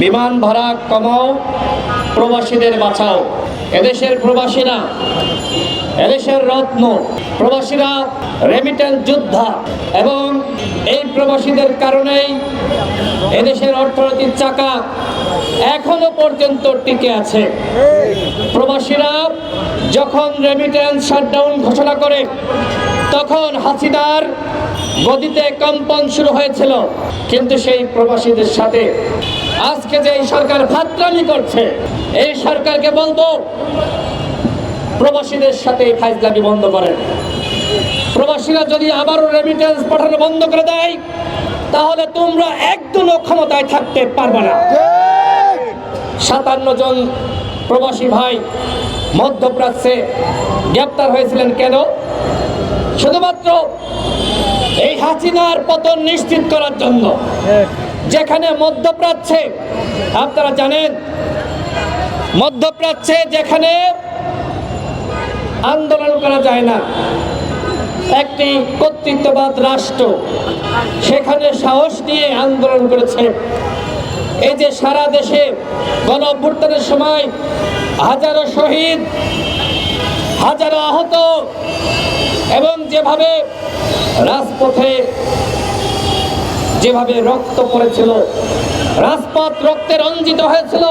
বিমান ভাড়া কমাও, প্রবাসীদের বাঁচাও। এদেশের প্রবাসীরা এদেশের রত্ন, প্রবাসীরা রেমিটেন্স যোদ্ধা, এবং এই প্রবাসীদের কারণেই এদেশের অর্থনৈতিক চাকা এখনো পর্যন্ত টিকে আছে। প্রবাসীরা যখন রেমিটেন্স শাটডাউন ঘোষণা করে তখন হাসিনার গদিতে কম্পন শুরু হয়েছিল, কিন্তু সেই প্রবাসীদের সাথে আজকে যে এই সরকার ফাত্রামি করছে, এই সরকারকে বলবো প্রবাসীদের সাথে এই ফাইজলামি বন্ধ করেন। প্রবাসীরা যদি আবারও রেমিটেন্স পাঠানো বন্ধ করে দেয় তাহলে তোমরা একদিনও ক্ষমতায় থাকতে পারবে না। 57 জন প্রবাসী ভাই মধ্যপ্রাচ্যে গ্রেপ্তার হয়েছিলেন কেন? শুধুমাত্র এই হাসিনার পতন নিশ্চিত করার জন্য। যেখানে মধ্যপ্রাচ্যে আপনারা জানেন, মধ্যপ্রাচ্যে যেখানে আন্দোলন করা যায় না, একটি কর্তৃত্ববাদ রাষ্ট্র সেখানে সাহস নিয়ে আন্দোলন করেছে। এই যে সারা দেশে গণ অভ্যুত্থানের সময় হাজারো শহীদ, হাজারো আহত, এবং যেভাবে রাজপথে যেভাবে রক্ত পড়েছিল, রাজপথ রক্তে রঞ্জিত হয়েছিল,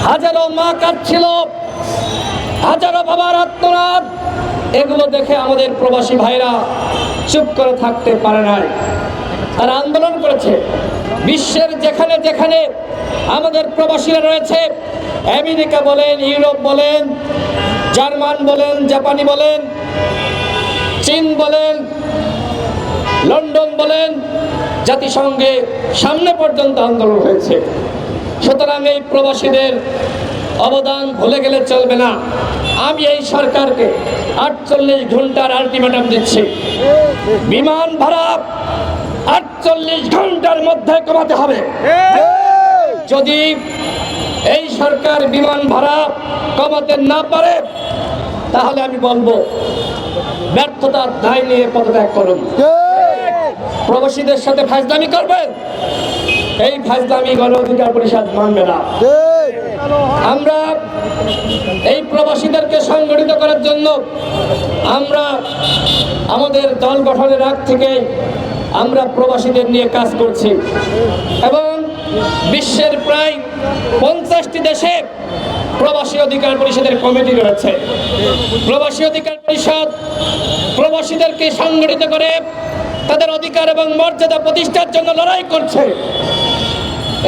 হাজারো মা কাঁদছিল, হাজারো বাবার আত্মনাদ, এগুলো দেখে আমাদের প্রবাসী ভাইরা চুপ করে থাকতে পারে নাই। তারা আন্দোলন করেছে। বিশ্বের যেখানে যেখানে আমাদের প্রবাসীরা রয়েছে, আমেরিকা বলেন, ইউরোপ বলেন, জার্মান বলেন, জাপানি বলেন, চীন বলেন, লন্ডন বলেন, জাতিসংঘে সামনে পর্যন্ত আন্দোলন হয়েছে। সুতরাং এই প্রবাসীদের অবদান ভুলে গেলে চলবে না। আমি এই সরকারকে 48 ঘন্টার আলটিমেটাম দিচ্ছি। বিমান ভাড়া 48 ঘন্টার মধ্যে কমাতে হবে। যদি এই সরকার বিমান ভাড়া কমাতে না পারে তাহলে আমি বলবো ব্যর্থতার দায় নিয়ে পদত্যাগ করুন। প্রবাসীদের সাথে ফাজলামি করবেন, এই ফাজলামি গণ অধিকার পরিষদ মানবে না। আমরা এই প্রবাসীদেরকে সংগঠিত করার জন্য আমরা আমাদের দল গঠনের আগ থেকে আমরা প্রবাসীদের নিয়ে কাজ করছি, এবং বিশ্বের প্রায় 50টি দেশে প্রবাসী অধিকার পরিষদের কমিটি রয়েছে। প্রবাসী অধিকার পরিষদ প্রবাসীদেরকে সংগঠিত করে তাদের অধিকার এবং মর্যাদা প্রতিষ্ঠার জন্য লড়াই করছে।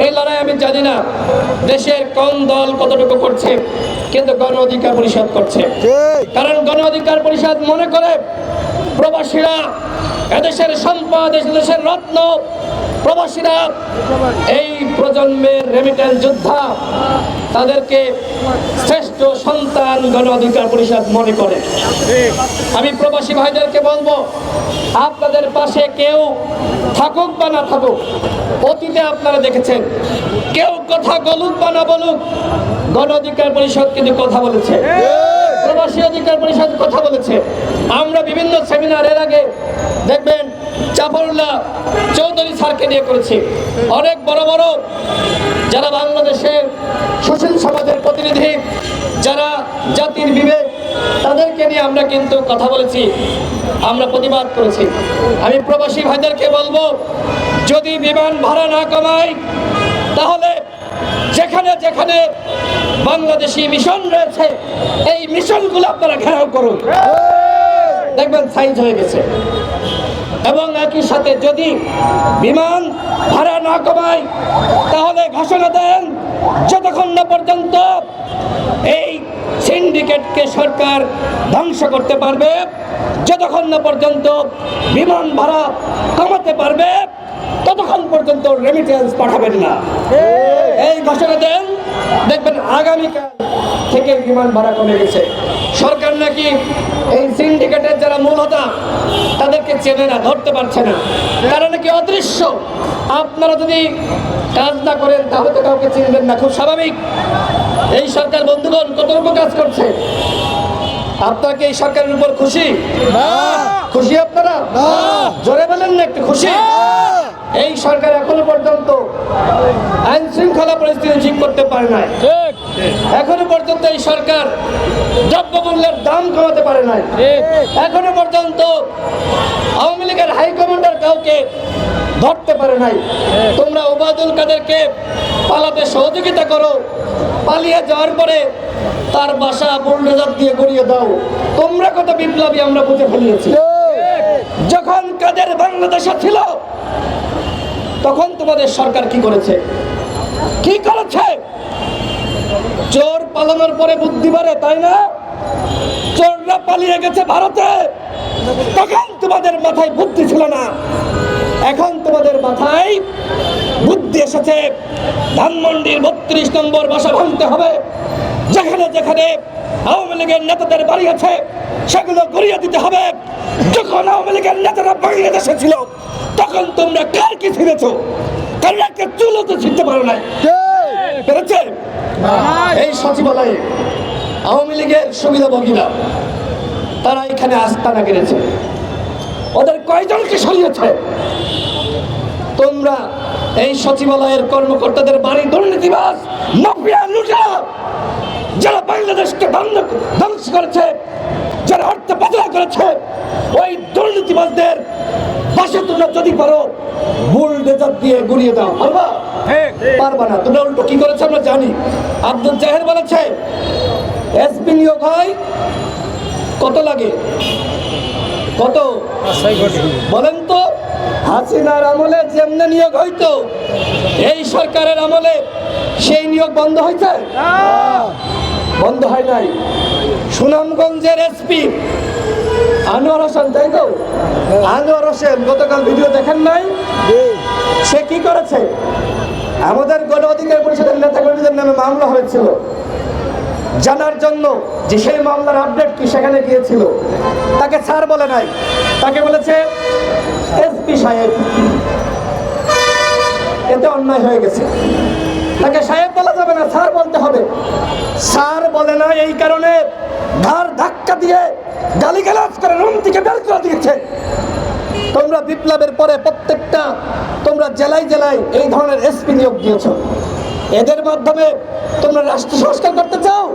এই লড়াই আমি জানি না দেশের কোন দল কতটুকু করছে, কিন্তু গণ অধিকার পরিষদ করছে। কারণ গণ অধিকার পরিষদ মনে করে প্রবাসীরা এদেশের সম্পদ, এদেশের রত্ন, প্রবাসীরা এই প্রজন্মের রেমিটেন্স যোদ্ধা, তাদেরকে শ্রেষ্ঠ সন্তান গণ অধিকার পরিষদ মনে করে। আমি প্রবাসী ভাইদেরকে বলবো, আপনাদের পাশে কেউ থাকুক বা না থাকুক, অতীতে আপনারা দেখেছেন কেউ কথা বলুক বা না বলুক, গণ অধিকার পরিষদ কিন্তু কথা বলেছে, প্রবাসী অধিকার পরিষদ কথা বলেছে। আমরা বিভিন্ন সেমিনার এর আগে দেখবেন জাফরুল্লাহ চৌধুরী স্যারকে নিয়ে করেছি। অনেক বড় বড় যারা বাংলাদেশের সুশীল সমাজের প্রতিনিধি, যারা জাতির বিবেক, তাদেরকে নিয়ে আমরা কিন্তু কথা বলেছি, আমরা প্রতিবাদ করেছি। আমি প্রবাসী ভাইদেরকে বলবো, যদি বিমান ভাড়া না কমায় তাহলে যেখানে যেখানে বাংলাদেশি মিশন রয়েছে এই মিশনগুলো আপনারা ঘেরাও করুন, দেখবেন সাইজ হয়ে গেছে। এবং একই সাথে যদি বিমান ভাড়া না কমায় তাহলে ঘোষণা দেন যতক্ষণ না পর্যন্ত এই সিন্ডিকেটকে সরকার ধ্বংস করতে পারবে, যতক্ষণ না পর্যন্ত বিমান ভাড়া কমাতে পারবে, ততক্ষণ পর্যন্ত রেমিটেন্স পাঠাবেন না। এই ঘোষণা দেন, দেখবেন আগামীকাল থেকে বিমান ভাড়া কমে গেছে। সরকার নাকি এই সিন্ডিকেটের যারা মূল হোতা তাদেরকে চেনে না, ধরতে পারছে না, তারা নাকি অদৃশ্য। আপনারা যদি কাজ না করেন তাহলে তো কাউকে চিনবেন না, খুব স্বাভাবিক। এই সরকার বন্ধুগণ কতটুকু কাজ করছে? আপনারা কি এই সরকারের উপর খুশি? খুশি আপনারা? জোরে বলেন না একটু খুশি। এই সরকার এখনো পর্যন্ত আইন পারে নাই, এখনো পর্যন্ত এই সরকার দ্রব্যমূল্যের দাম কমাতে পারে নাই, এখনো পর্যন্ত আওয়ামী লীগের হাইকমান্ডার কাউকে ধরতে পারে নাই। তোমরা ওবায়দুল কাদেরকে পালাতে সহযোগিতা করো, পালিয়ে যাওয়ার পরে তার বাসা বুলডোজার দিয়ে গড়িয়ে দাও। তোমরা কত বিপ্লবী আমরা বুঝে ফেলিয়েছি। যখন কাদের বাংলাদেশে ছিল তখন তোমাদের সরকার কি করেছে? কি করেছে? চোর পালানোর পরে বুদ্ধি বাড়ে, তাই না? চোররা পালিয়ে গেছে ভারতে, তখন তোমাদের মাথায় বুদ্ধি ছিল না। এখন তোমাদের মাথায় বুদ্ধি এসেছে। ধানমন্ডির 32 নম্বর বাসা ভাঙতে হবে, যেখানে যেখানে আওয়ামী লীগের নেতাদের বাড়ি আছে সেগুলো গড়িয়ে দিতে হবে। যখন আওয়ামী লীগের নেতারা বাংলাদেশে ছিল তখন তোমরা কার কি ছিঁড়েছ? কারণ একটা চুলও তো ছিঁড়তে পারো নাই, পেরেছে? এই সচিবালয়ে আওয়ামী লীগের সুবিধাভোগীরা তারা এখানে আস্তানা গেড়েছে, ওদের কয়জনকে সরিয়েছে? তোমরা এই সচিবালয়ের কর্মকর্তাদের বাড়ি দুর্নীতিবাজ মাফিয়া লুটেরা যারা বাংলাদেশকে ধ্বংস করেছে, যারা অর্থ পাচার করেছে, ওই দুর্নীতিবাজদের বাসা তোমরা যদি পারো বুলডোজার দিয়ে গুড়িয়ে দাও। পারবা? পারবা না। তোমরা উল্টো কি করেছে আমরা জানি। আব্দুল জাহের বলেছে এসপি নিয়োগ হয় কত লাগে? কত বলেন তো? হাসিনার আমলে যেমনে নিয়োগ হইতো এই সরকারের আমলে সেই নিয়োগ বন্ধ হয়েছে? বন্ধ হয় নাই। সুনামগঞ্জের এসপি আনোয়ার হোসেন, তাই তো? আনোয়ার হোসেন গতকাল ভিডিও দেখেন নাই? সে কি করেছে? আমাদের গণ অধিকার পরিষদের নেতা কর্মীদের নামে মামলা হয়েছিল, জানার জন্য যে সেই মামলার আপডেট কি সেখানে গিয়েছিল। তাকে স্যার বলে নাই, তাকে বলেছে এসপি সাহেব। এতে অন্যায় হয়ে গেছে। তাকে সাহেব বলা যাবে না, স্যার বলতে হবে। স্যার বলে না, এই কারণে ঘাড় ধাক্কা দিয়ে গালিগালাজ করে রুম থেকে বের করে দিয়েছে। তোমরা বিপ্লবের পরে প্রত্যেকটা তোমরা জেলায় জেলায় এই ধরনের এসপি নিয়োগ দিয়েছ। এদের মাধ্যমে তোমরা রাষ্ট্র সংস্কার করতে চাও?